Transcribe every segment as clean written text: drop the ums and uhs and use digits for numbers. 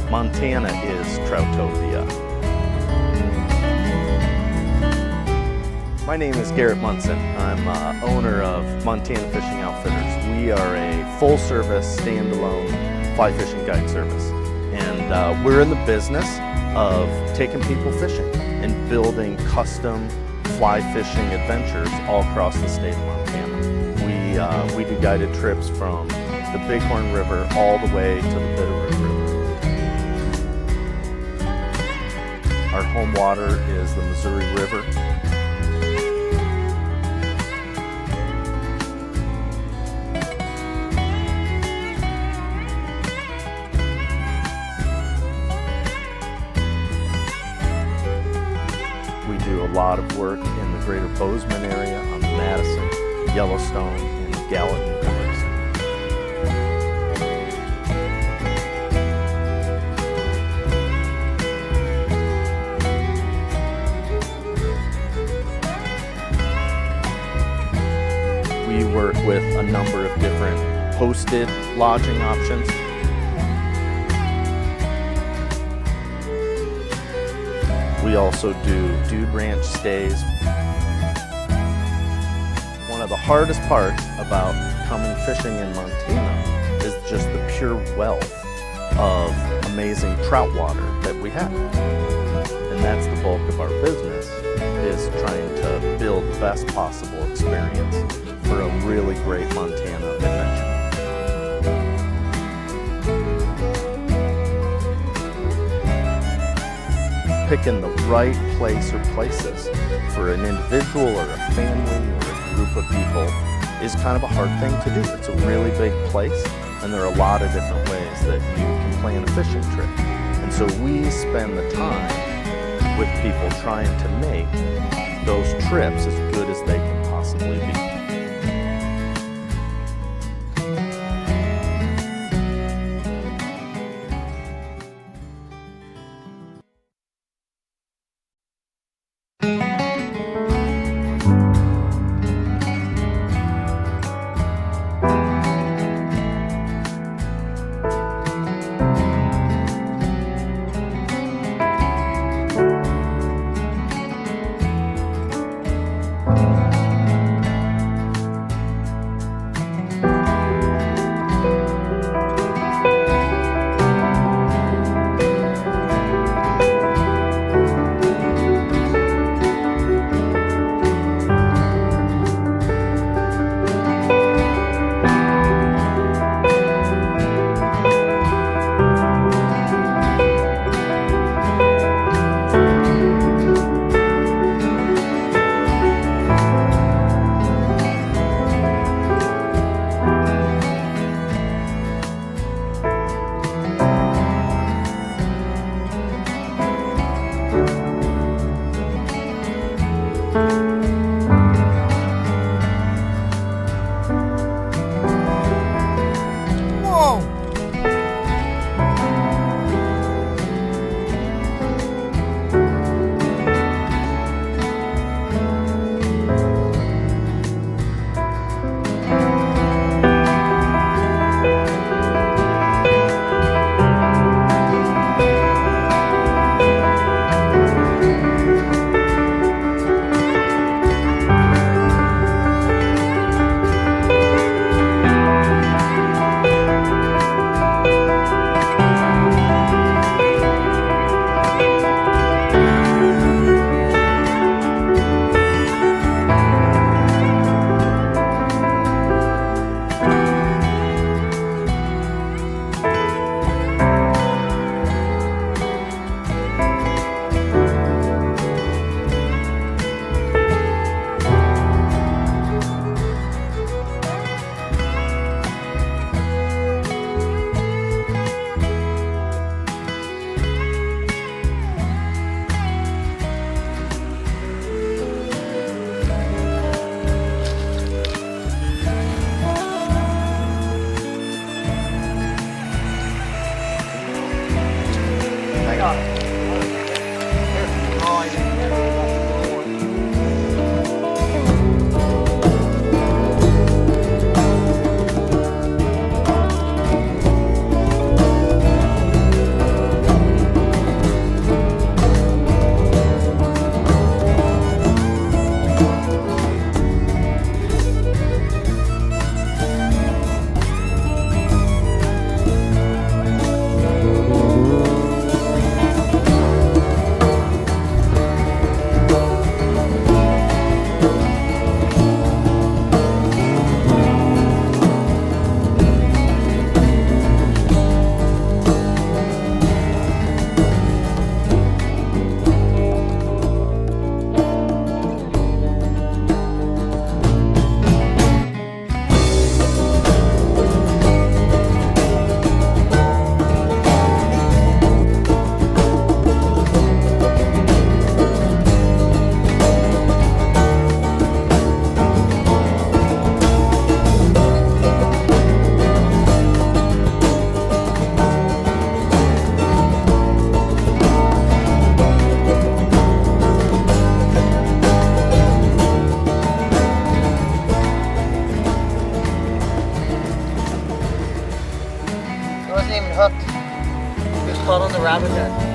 Montana is Troutopia. My name is Garrett Munson. I'm owner of Montana Fishing Outfitters. We are a full-service, standalone fly fishing guide service. And we're in the business of taking people fishing and building custom fly fishing adventures all across the state of Montana. We do guided trips from the Bighorn River all the way to the Bitterroot River. Our home water is the Missouri River. We do a lot of work in the greater Bozeman area on the Madison, Yellowstone, and Gallatin rivers. We work with a number of different hosted lodging options. We also do dude ranch stays. One of the hardest parts about coming fishing in Montana is just the pure wealth of amazing trout water that we have. And that's the bulk of our business, is trying to build the best possible experience for a really great Montana adventure. Picking the right place or places for an individual or a family or a group of people is kind of a hard thing to do. It's a really big place, and there are a lot of different ways that you can plan a fishing trip. And so we spend the time with people trying to make those trips as good as they can possibly be. caught on the rabbit head.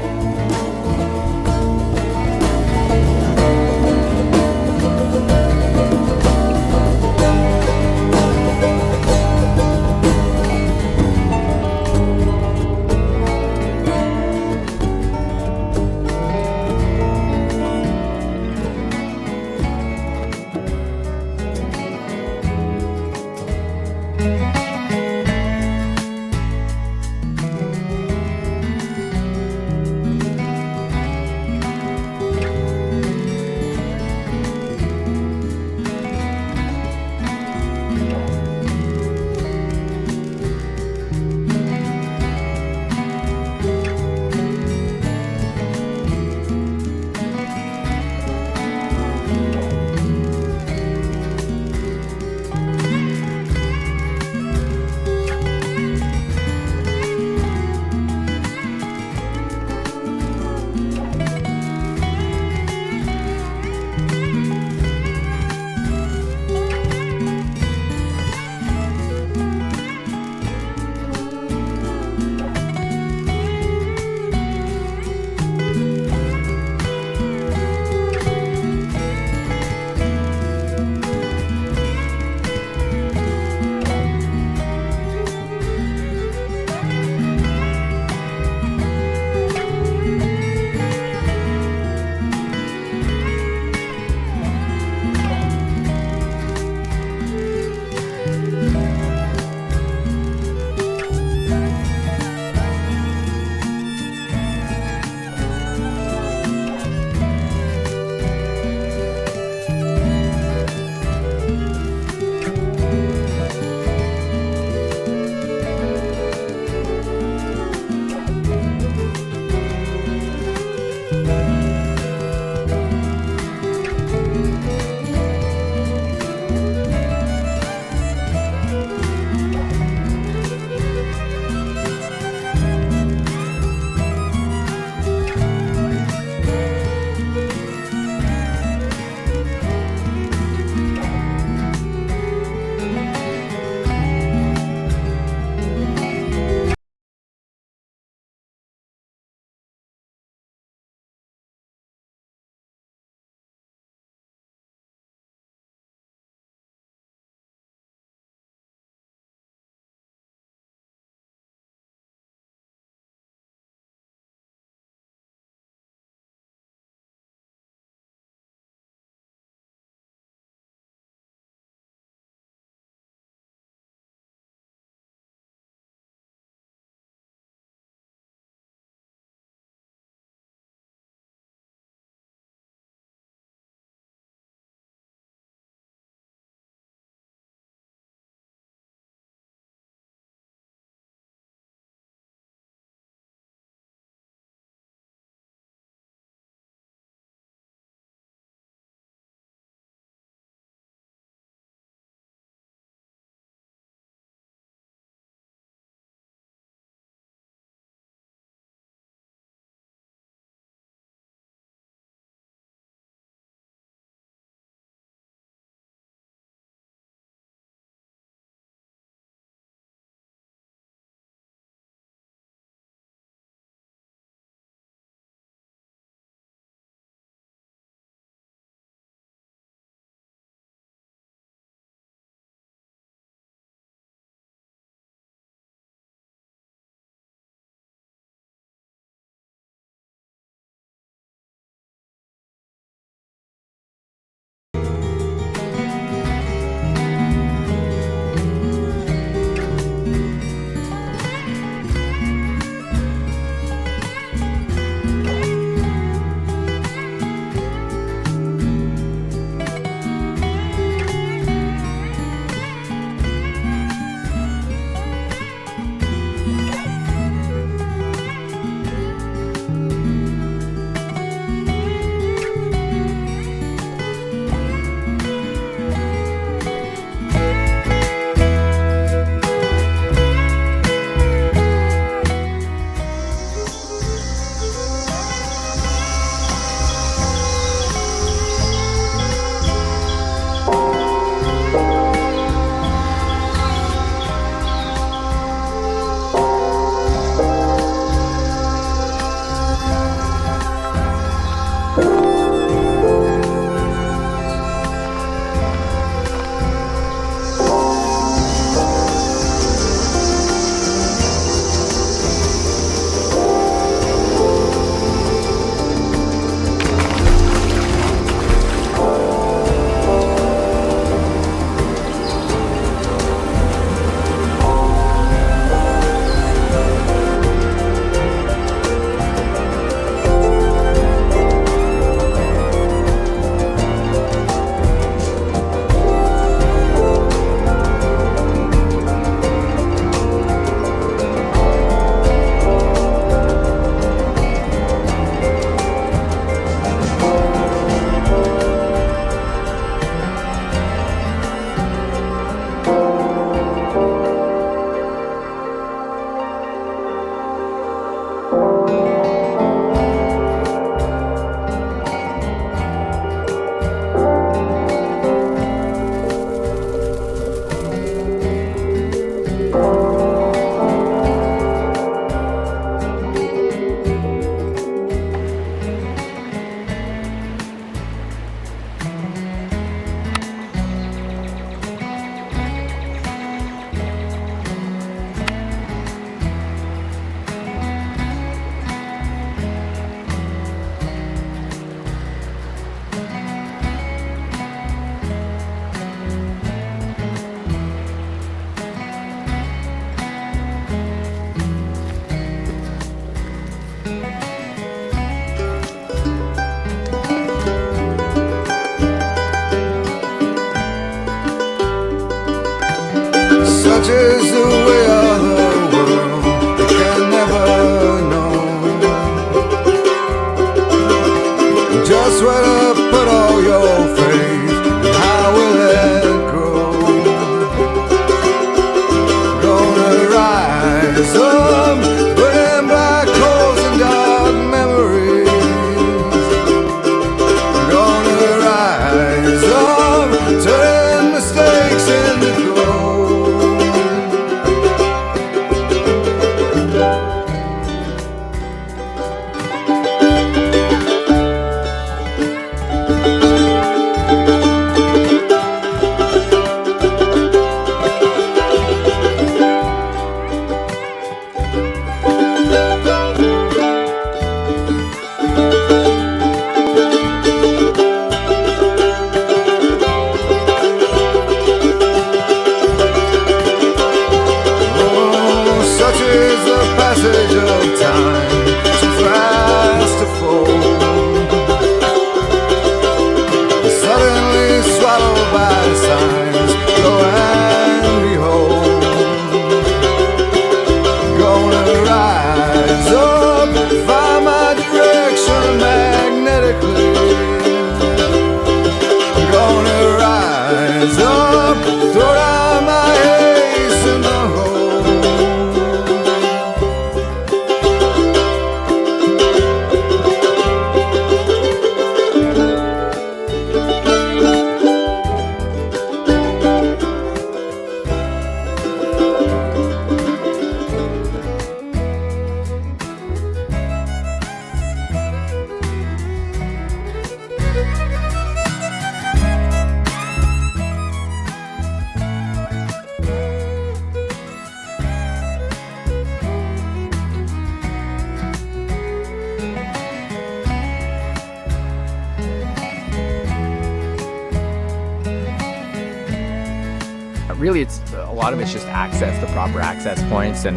really it's a lot of it's just access, the proper access points, and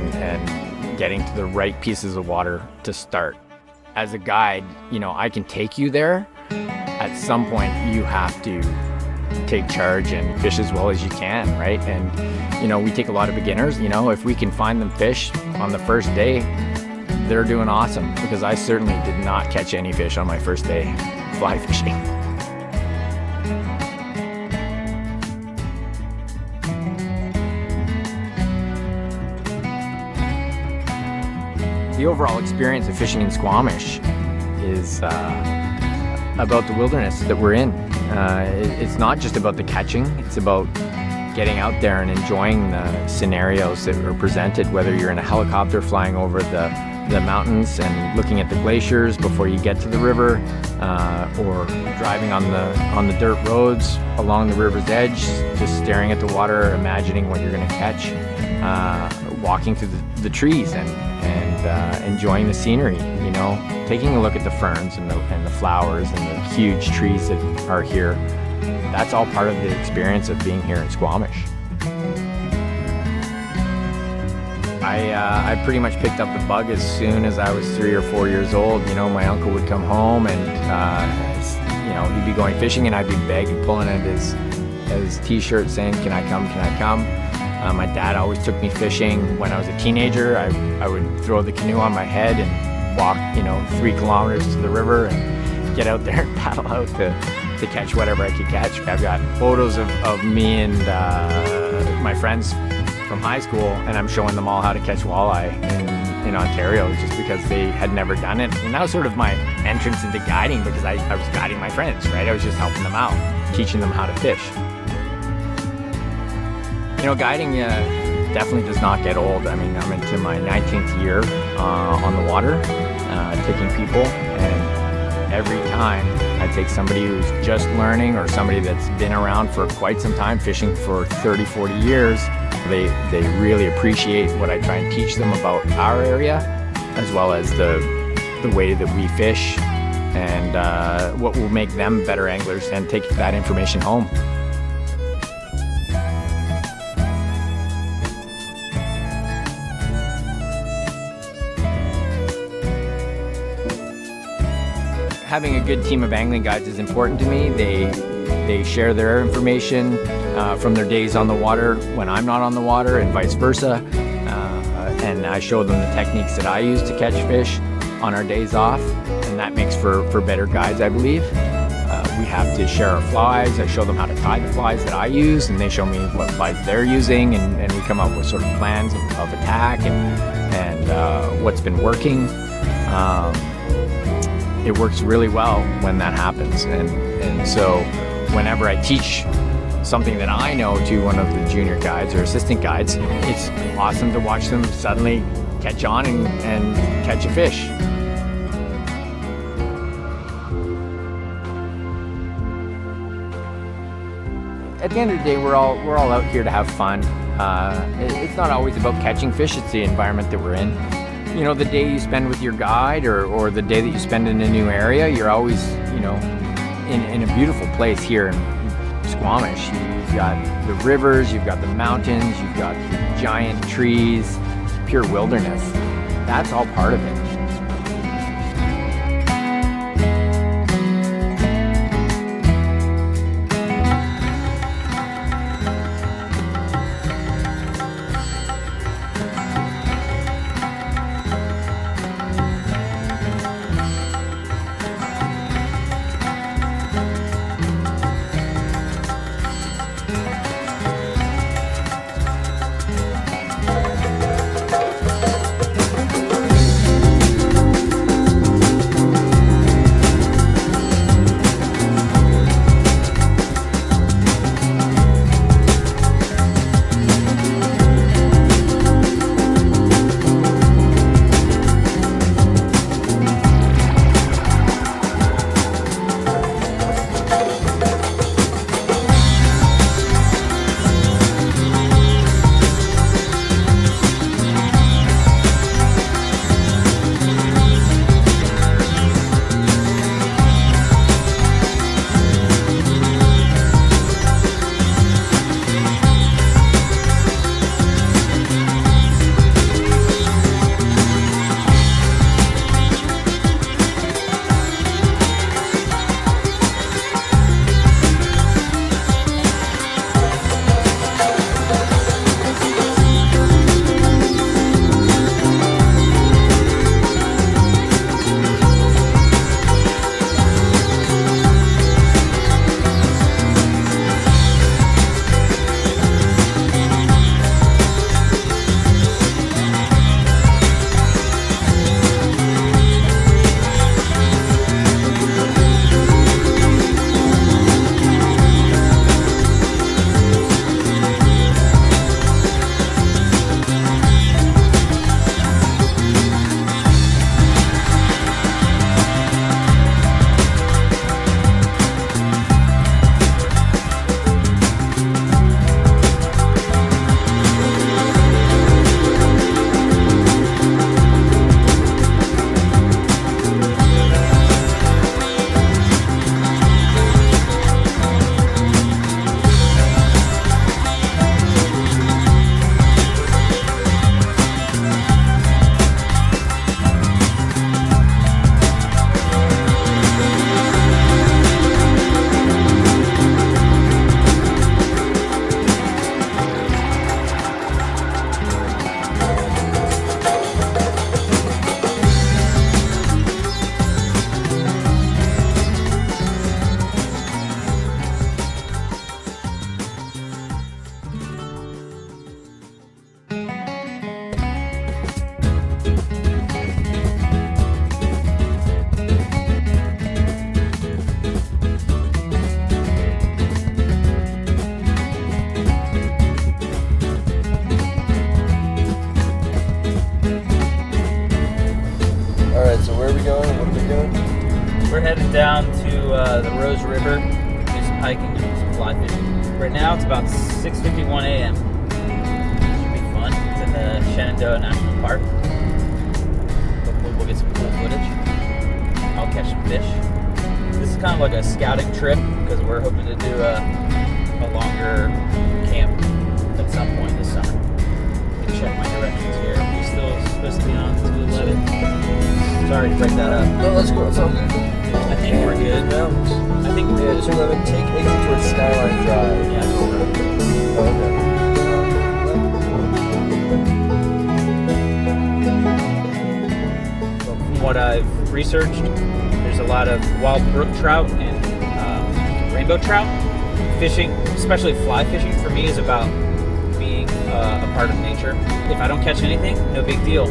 getting to the right pieces of water to start. As a guide, you know, I can take you there. At some point, you have to take charge and fish as well as you can, right? And, you know, we take a lot of beginners. You know, if we can find them fish on the first day, they're doing awesome, because I certainly did not catch any fish on my first day fly fishing. The overall experience of fishing in Squamish is about the wilderness that we're in. It's not just about the catching, it's about getting out there and enjoying the scenarios that are presented, whether you're in a helicopter flying over the mountains and looking at the glaciers before you get to the river, or driving on the dirt roads along the river's edge, just staring at the water, imagining what you're going to catch, walking through the trees and enjoying the scenery, you know, taking a look at the ferns and the flowers and the huge trees that are here. That's all part of the experience of being here in Squamish. I pretty much picked up the bug as soon as I was 3 or 4 years old. You know, my uncle would come home and, you know, he'd be going fishing and I'd be begging, pulling at his t-shirt saying, "Can I come, can I come?" My dad always took me fishing. When I was a teenager, I would throw the canoe on my head and walk, you know, 3 kilometers to the river and get out there and paddle out to catch whatever I could catch. I've got photos of me and my friends from high school, and I'm showing them all how to catch walleye in Ontario, just because they had never done it. And that was sort of my entrance into guiding, because I was guiding my friends, right? I was just helping them out, teaching them how to fish. You know, guiding definitely does not get old. I mean, I'm into my 19th year on the water, taking people, and every time I take somebody who's just learning or somebody that's been around for quite some time, fishing for 30, 40 years, they really appreciate what I try and teach them about our area, as well as the way that we fish, and what will make them better anglers, and take that information home. Having a good team of angling guides is important to me. They share their information from their days on the water when I'm not on the water, and vice versa. And I show them the techniques that I use to catch fish on our days off, and that makes for better guides, I believe. We have to share our flies. I show them how to tie the flies that I use, and they show me what flies they're using, and we come up with sort of plans of attack and what's been working. It works really well when that happens, and so whenever I teach something that I know to one of the junior guides or assistant guides, it's awesome to watch them suddenly catch on and catch a fish. At the end of the day, we're all out here to have fun. It's not always about catching fish, it's the environment that we're in. You know, the day you spend with your guide or the day that you spend in a new area, you're always, you know, in a beautiful place here in Squamish. You've got the rivers, you've got the mountains, you've got giant trees, pure wilderness. That's all part of it. where are we going? What are we doing? We're heading down to the Rose River, do some hiking and some fly fishing. Right now it's about 6:51 a.m. Should be fun. It's in the Shenandoah National Park. Hopefully we'll get some cool footage. I'll catch some fish. This is kind of like a scouting trip because we're hoping to do a longer camp at some point this summer. You can check my directions here. We're still supposed to be on 211. Sorry to break that up. No, let's go. It's all good. I think we're good. Mountains. I think we're Yeah, good. 211. Take exit towards Skyline Drive. Yeah, just Oh, okay. from what I've researched, there's a lot of wild brook trout and rainbow trout. Fishing, especially fly fishing, for me is about being a part of nature. If I don't catch anything, no big deal.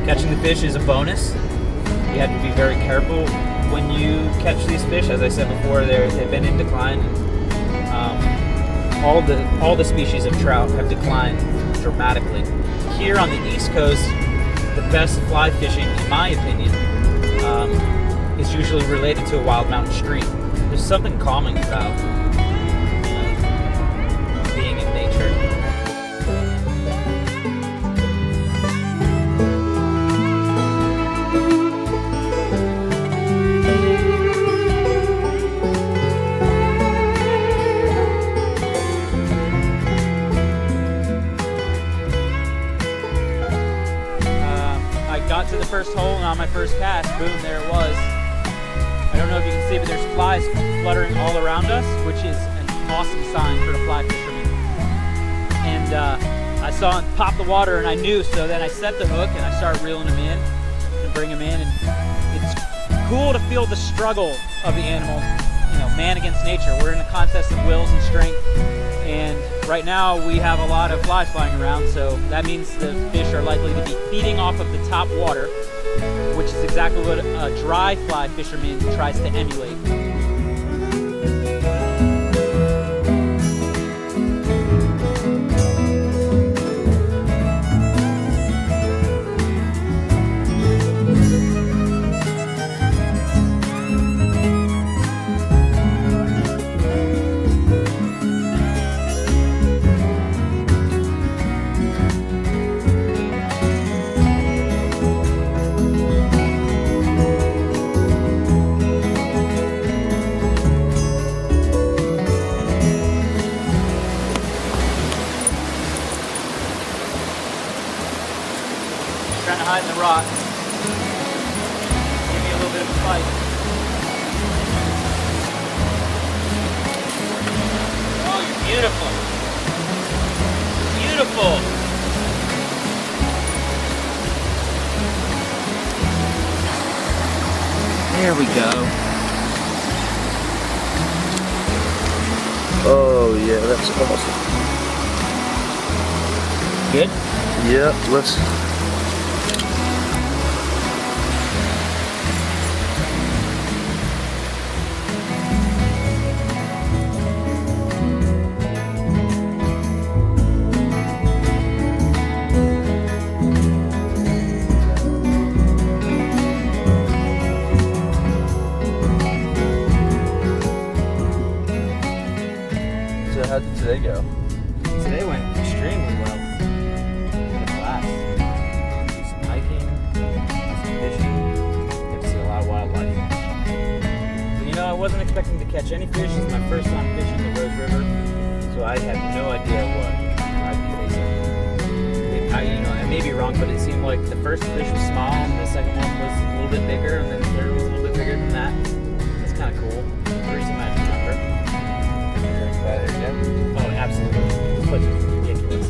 Catching the fish is a bonus. You have to be very careful when you catch these fish. As I said before, they've been in decline. All the species of trout have declined dramatically. Here on the East Coast, the best fly fishing, in my opinion, is usually related to a wild mountain stream. There's something calming about being in nature. I got to the first hole, and on my first cast, boom, there it was. I don't know if you can see, but there's flies fluttering all around us, which is an awesome sign for the fly fishermen. And I saw it pop the water, and I knew, so then I set the hook and I started reeling them in and bring them in. And it's cool to feel the struggle of the animal, man against nature. We're in a contest of wills and strength, and right now we have a lot of flies flying around, so that means the fish are likely to be feeding off of the top water, which is exactly what a dry fly fisherman tries to emulate. Trying to hide in the rock. Give me a little bit of a fight. Oh, you're beautiful. Beautiful. There we go. Oh, yeah, that's awesome. Good? Yeah, let's. So how did today go? Today went extremely well. Had a blast. Do some hiking, do some fishing, get to see a lot of wildlife. But I wasn't expecting to catch any fish. It's my first time fishing the Rose River, so I had no idea what I'd be facing. I may be wrong, but it seemed like the first fish was small, and the second one was a little bit bigger, and then the third was a little bit bigger than that. That's kind of cool. The reason I remember. Drink that again? Oh, absolutely. This place is ridiculous.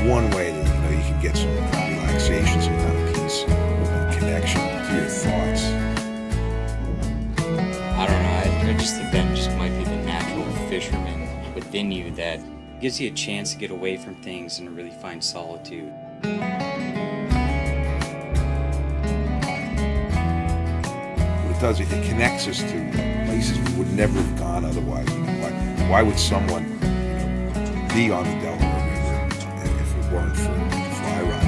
one way that you can get some kind of relaxation, some kind of peace, and connection to your thoughts. I don't know, I just think that just might be the natural fisherman within you that gives you a chance to get away from things and really find solitude. What it does, it connects us to places we would never have gone otherwise. Why would someone be on the Delaware River if it weren't for fly rod?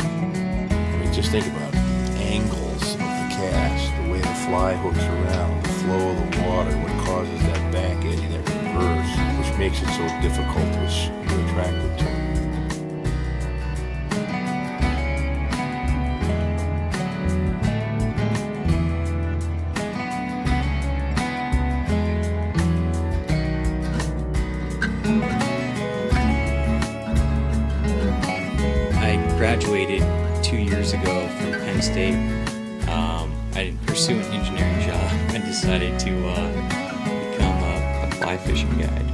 I mean, just think about it. Angles of the cast, the way the fly hooks around, the flow of the water, what causes that back eddy, that reverse, which makes it so difficult to attract it to. I graduated 2 years ago from Penn State. I didn't pursue an engineering job and decided to become a fly fishing guide.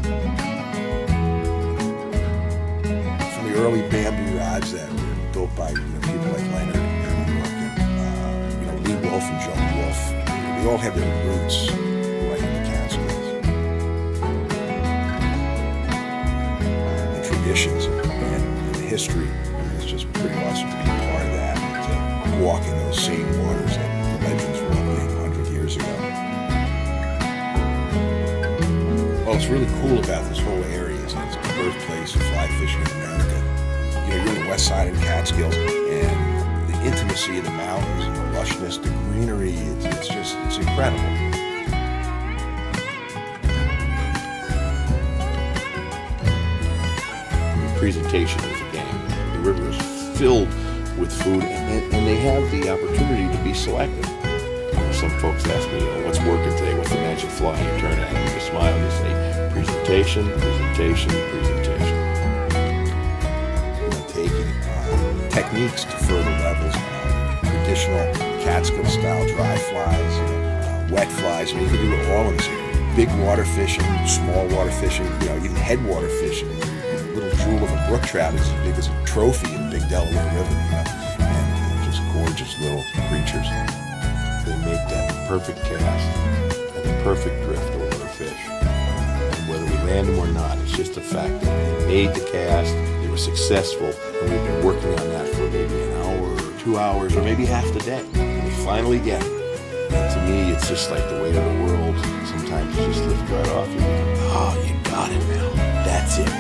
From the early bamboo rods that were built by people like Leonard in New York, and Lee Wolf and Joan Wolf, they all have their roots right in the Catskills. The traditions and the history is just pretty awesome to be a part of that, and to walk in those same waters that the legends were in 100 years ago. What's really cool about this whole area is that it's the birthplace of fly fishing in America. You're on the west side of the Catskills, and the intimacy of the mountains, and the lushness, the greenery, it's incredible. Presentation is a game. The river is filled with food, and they have the opportunity to be selective. Some folks ask me, what's working today? What's the magic fly? You turn at them with a smile and you say, presentation, presentation, presentation. Taking techniques to further levels, traditional Catskill-style dry flies, wet flies. You can do it all in this area. Big water fishing, small water fishing, even headwater fishing. Little jewel of a brook trout is as big as a trophy in the big Delaware River, and just gorgeous little creatures. They make that perfect cast and the perfect drift over a fish. And whether we land them or not, it's just a fact that they made the cast, they were successful, and we've been working on that for maybe an hour or 2 hours or maybe half the day. And we finally get it. And to me, it's just like the weight of the world. Sometimes it just lifts right off you. Oh, you got it now. That's it.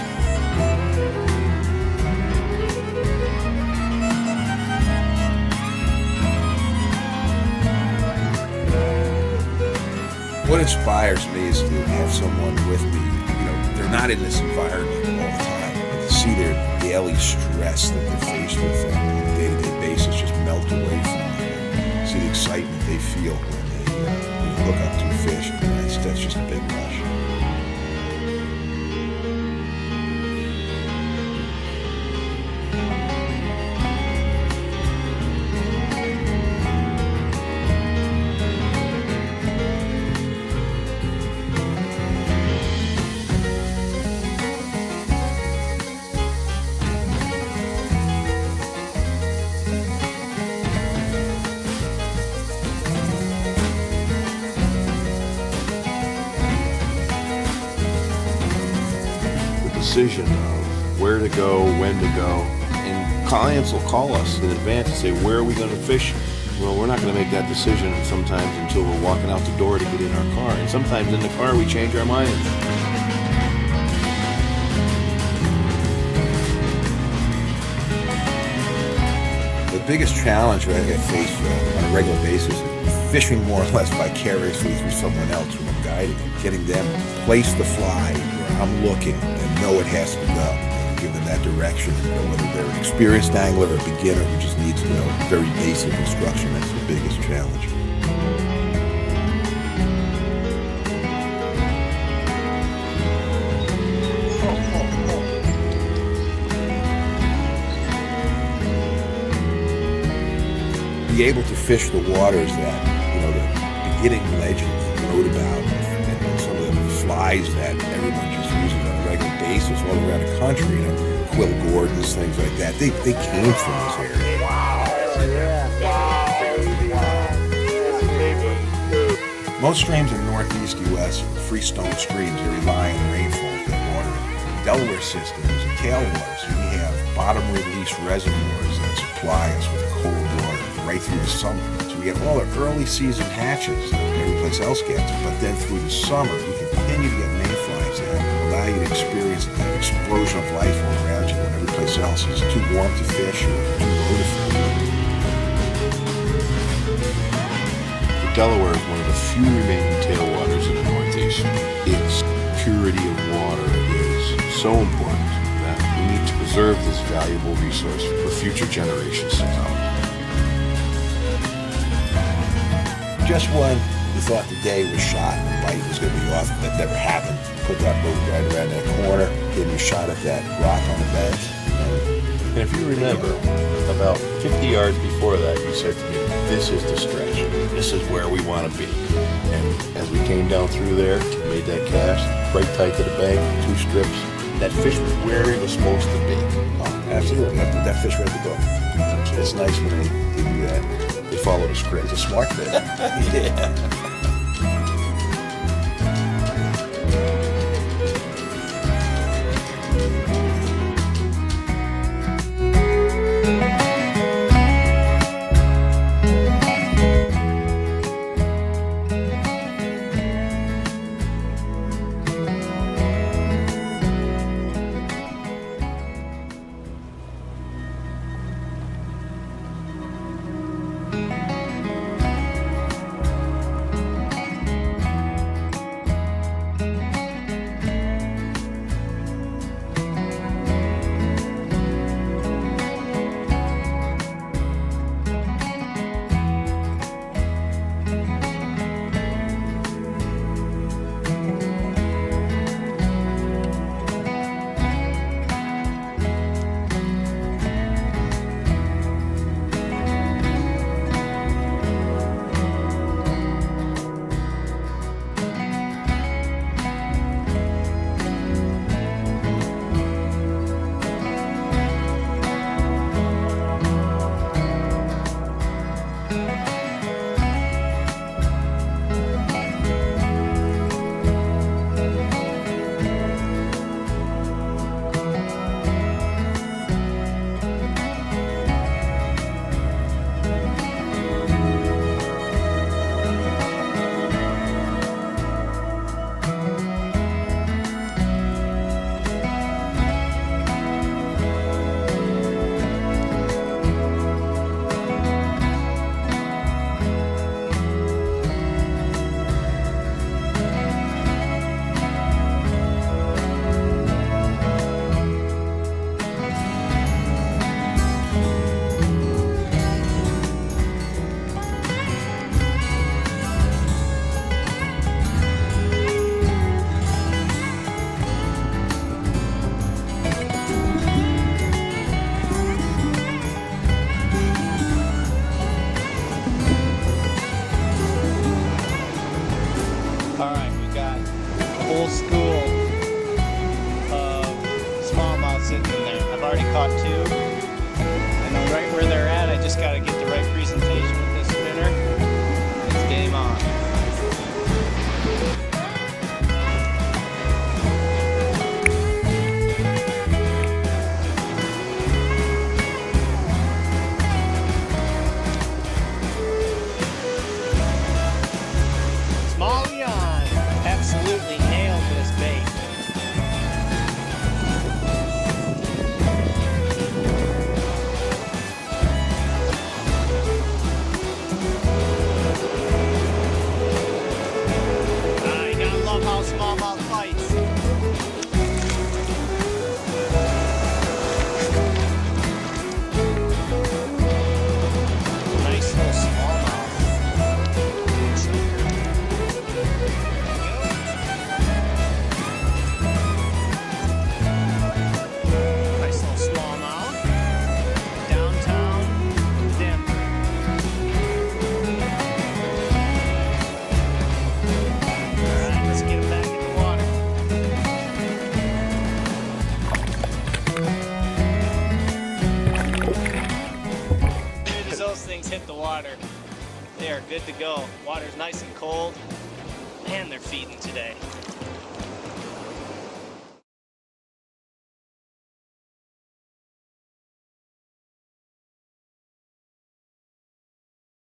What inspires me is to have someone with me. They're not in this environment all the time. And to see their daily stress that they're faced with on a day-to-day basis just melt away from them. See the excitement they feel when they look up to a fish. That's just a big rush. Decision of where to go, when to go, and clients will call us in advance and say, where are we going to fish? Well, we're not going to make that decision sometimes until we're walking out the door to get in our car, and sometimes in the car we change our minds. The biggest challenge that I face on a regular basis is fishing more or less vicariously through someone else when I'm guiding, getting them to place the fly where I'm looking and know it has to go, and give them that direction, whether they're an experienced angler or a beginner who just needs to know very basic instruction. That's the biggest challenge. Be able to fish the waters that the beginning legends wrote about, and some of the flies flies that everyone just uses on a regular basis all around the country, you know, quill gordons, things like that. They came from this area. Most streams in the northeast U.S. are freestone streams that rely on rainfall to get water in. The Delaware system is a tailwater, so we have bottom release reservoirs that supply us with cold water right through the summer. So we get all the early season hatches that every place else gets, but then through the summer we continue to get mayflies that allow you to experience that explosion of life all around you when every place else is too warm to fish or too low to fish. Delaware is one of the few remaining tailwaters in the Northeast. Its purity of water is so important that we need to preserve this valuable resource for future generations to come. Just when you thought the day was shot and the bite was going to be off, that never happened. Put that boat right around that corner, gave you a shot at that rock on the bank. And if you remember, about 50 yards before that, you said to me, this is the stretch. This is where we want to be. And as we came down through there, made that cast, right tight to the bank, 2 strips, that fish was where it was supposed to be. Oh, absolutely. That fish read the book. It's nice when they do that. They follow the script. It's a smart fish. Yeah. caught two. I know right where they're at. I just got to get the right presentation with this spinner. It's game on. Smalley on. Absolutely nailed this bait. to go. Water's nice and cold. Man, they're feeding today.